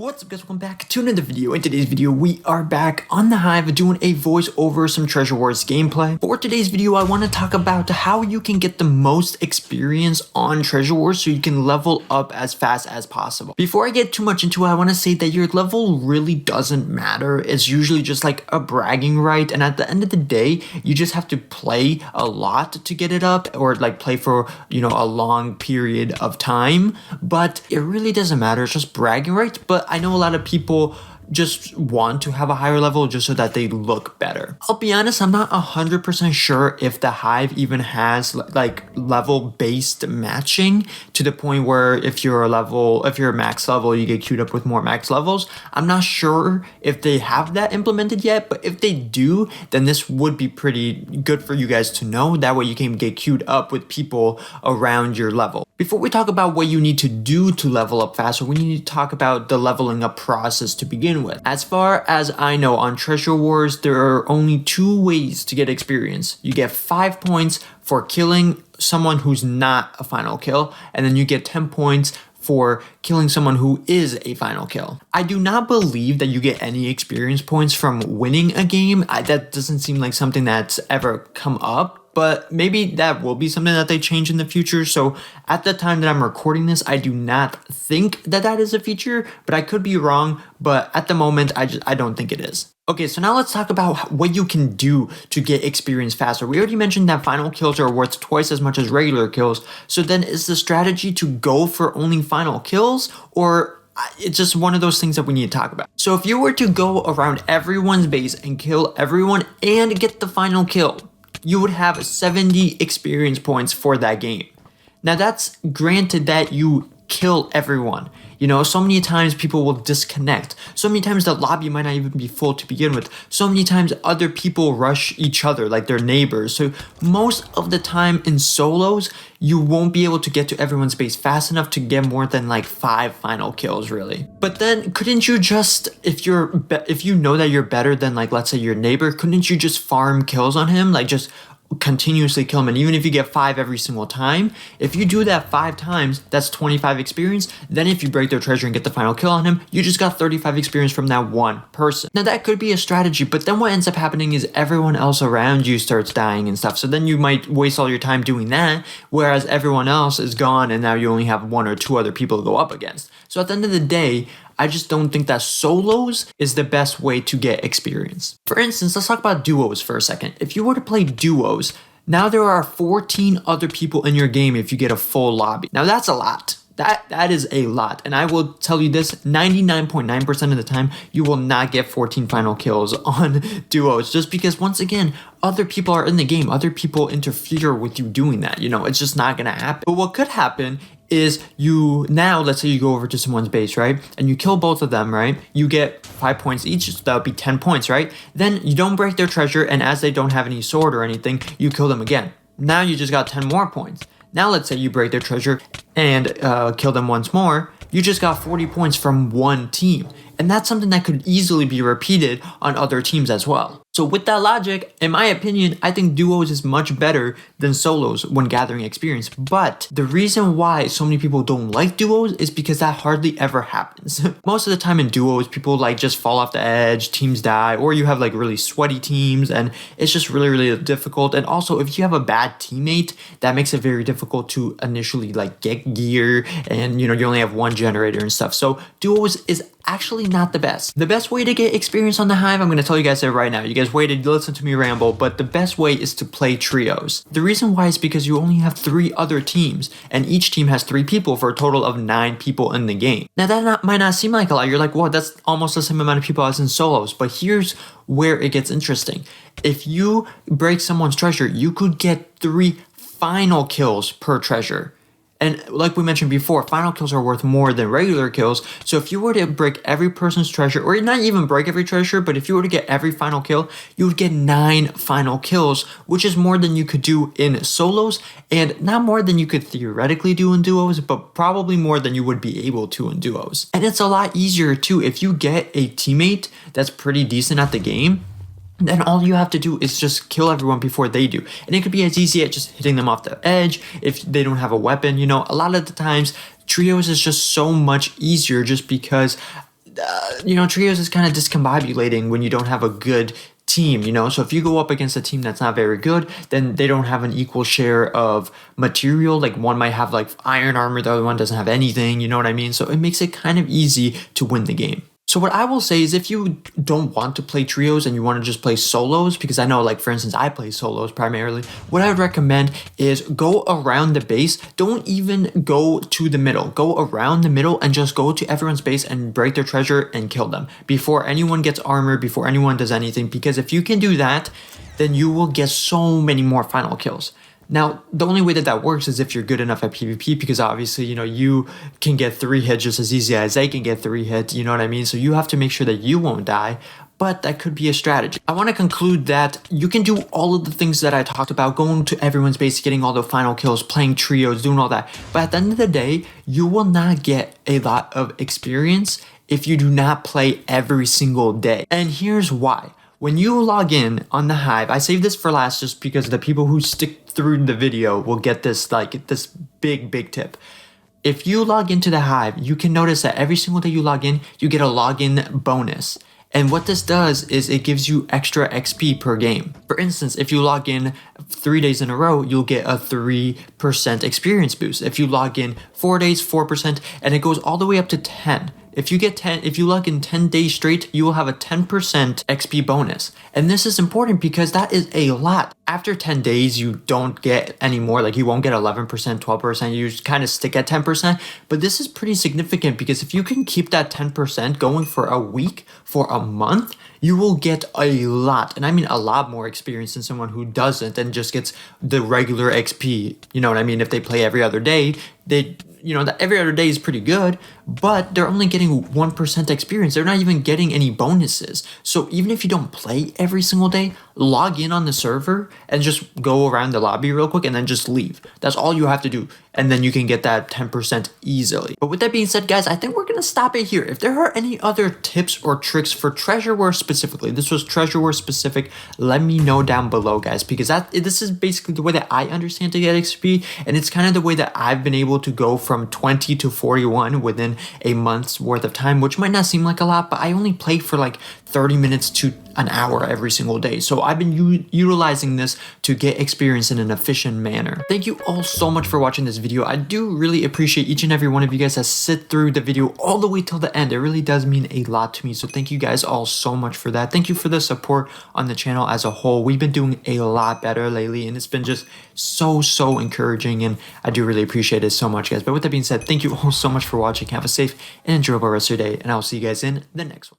What's up guys, welcome back to another video. In today's video, we are back on the Hive doing a voice over some Treasure Wars gameplay. For today's video, I want to talk about how you can get the most experience on Treasure Wars so you can level up as fast as possible. Before I get too much into it, I want to say that your level really doesn't matter. It's usually just like a bragging right, and at the end of the day, you just have to play a lot to get it up, or like play for, you know, a long period of time, but it really doesn't matter. It's just bragging rights. But I know a lot of people just want to have a higher level just so that they look better. I'll be honest, I'm not 100% sure if the Hive even has like level based matching to the point where if you're a max level, you get queued up with more max levels. I'm not sure if they have that implemented yet, but if they do, then this would be pretty good for you guys to know. That way you can get queued up with people around your level. Before we talk about what you need to do to level up faster, we need to talk about the leveling up process to begin with. As far as I know, on Treasure Wars, there are only two ways to get experience. You get 5 points for killing someone who's not a final kill, and then you get 10 points for killing someone who is a final kill. I do not believe that you get any experience points from winning a game. That doesn't seem like something that's ever come up. But maybe that will be something that they change in the future. So at the time that I'm recording this, I do not think that that is a feature, but I could be wrong. But at the moment, I don't think it is. Okay, so now let's talk about what you can do to get experience faster. We already mentioned that final kills are worth twice as much as regular kills. So then is the strategy to go for only final kills, or it's just one of those things that we need to talk about? So if you were to go around everyone's base and kill everyone and get the final kill, you would have 70 experience points for that game. Now that's granted that you kill everyone. You know, so many times people will disconnect. So many times the lobby might not even be full to begin with. So many times other people rush each other, like their neighbors. So most of the time in solos, you won't be able to get to everyone's base fast enough to get more than like 5 final kills, really. But then couldn't you just, if you know that you're better than, like, let's say your neighbor, couldn't you just farm kills on him? Like just continuously kill him, and even if you get 5 every single time, if you do that 5 times, that's 25 experience. Then if you break their treasure and get the final kill on him, you just got 35 experience from that one person. Now that could be a strategy, but then what ends up happening is everyone else around you starts dying and stuff, so then you might waste all your time doing that, whereas everyone else is gone and now you only have 1 or 2 other people to go up against. So at the end of the day, I just don't think that solos is the best way to get experience. For instance, let's talk about duos for a second. If you were to play duos, now there are 14 other people in your game if you get a full lobby. Now that's a lot. That is a lot, and I will tell you this, 99.9% of the time, you will not get 14 final kills on duos, just because, once again, other people are in the game, other people interfere with you doing that, you know, it's just not gonna happen. But what could happen is let's say you go over to someone's base, right, and you kill both of them, right, you get 5 points each, so that would be 10 points, right, then you don't break their treasure, and as they don't have any sword or anything, you kill them again. Now you just got 10 more points. Now let's say you break their treasure and kill them once more, you just got 40 points from one team. And that's something that could easily be repeated on other teams as well. So with that logic, in my opinion, I think duos is much better than solos when gathering experience. But the reason why so many people don't like duos is because that hardly ever happens. Most of the time in duos, people like just fall off the edge, teams die, or you have like really sweaty teams, and it's just really, really difficult. And also, if you have a bad teammate, that makes it very difficult to initially like get gear, and you know, you only have 1 generator and stuff. So duos is actually not the best. The best way to get experience on the Hive, I'm going to tell you guys that right now. You guys waited to listen to me ramble, but the best way is to play trios. The reason why is because you only have 3 other teams, and each team has 3 people for a total of 9 people in the game. Now that might not seem like a lot. You're like, well, that's almost the same amount of people as in solos, but here's where it gets interesting. If you break someone's treasure, you could get 3 final kills per treasure. And like we mentioned before, final kills are worth more than regular kills. So if you were to break every person's treasure, or not even break every treasure, but if you were to get every final kill, you would get 9 final kills, which is more than you could do in solos, and not more than you could theoretically do in duos, but probably more than you would be able to in duos. And it's a lot easier too if you get a teammate that's pretty decent at the game. then all you have to do is just kill everyone before they do. And it could be as easy as just hitting them off the edge if they don't have a weapon. You know, a lot of the times, trios is just so much easier just because trios is kind of discombobulating when you don't have a good team, so if you go up against a team that's not very good, then they don't have an equal share of material. Like one might have like iron armor, the other one doesn't have anything, you know what I mean? So it makes it kind of easy to win the game. So what I will say is if you don't want to play trios and you want to just play solos, because I know, like, for instance, I play solos primarily, what I would recommend is go around the base. Don't even go to the middle. Go around the middle and just go to everyone's base and break their treasure and kill them before anyone gets armor, before anyone does anything. Because if you can do that, then you will get so many more final kills. Now, the only way that works is if you're good enough at PvP, because obviously, you can get 3 hits just as easy as they can get 3 hits, you know what I mean? So you have to make sure that you won't die, but that could be a strategy. I want to conclude that you can do all of the things that I talked about, going to everyone's base, getting all the final kills, playing trios, doing all that. But at the end of the day, you will not get a lot of experience if you do not play every single day. And here's why. When you log in on the Hive, I saved this for last just because the people who stick through the video will get this, like, this big tip. If you log into the Hive, you can notice that every single day you log in, you get a login bonus. And what this does is it gives you extra XP per game. For instance, if you log in 3 days in a row, you'll get a 3% experience boost. If you log in 4 days, 4%, and it goes all the way up to 10. If you log in 10 days straight, you will have a 10% XP bonus. And this is important because that is a lot. After 10 days, you don't get any more, like you won't get 11%, 12%, you just kind of stick at 10%. But this is pretty significant because if you can keep that 10% going for a week, for a month, you will get a lot, and I mean a lot more experience than someone who doesn't and just gets the regular XP. You know what I mean? If they play every other day, every other day is pretty good, but they're only getting 1% experience. They're not even getting any bonuses. So even if you don't play every single day, log in on the server and just go around the lobby real quick and then just leave. That's all you have to do. And then you can get that 10% easily. But with that being said, guys, I think we're going to stop it here. If there are any other tips or tricks for treasure war specifically, this was treasure war specific, let me know down below, guys, because this is basically the way that I understand to get XP. And it's kind of the way that I've been able to go from 20 to 41 within a month's worth of time, which might not seem like a lot, but I only play for like 30 minutes to an hour every single day. So I've been utilizing this to get experience in an efficient manner. Thank you all so much for watching this video. I do really appreciate each and every one of you guys that sit through the video all the way till the end. It really does mean a lot to me. So thank you guys all so much for that. Thank you for the support on the channel as a whole. We've been doing a lot better lately and it's been just so encouraging, and I do really appreciate it so much, guys. But with that being said, thank you all so much for watching. Have a safe and enjoyable rest of your day, and I'll see you guys in the next one.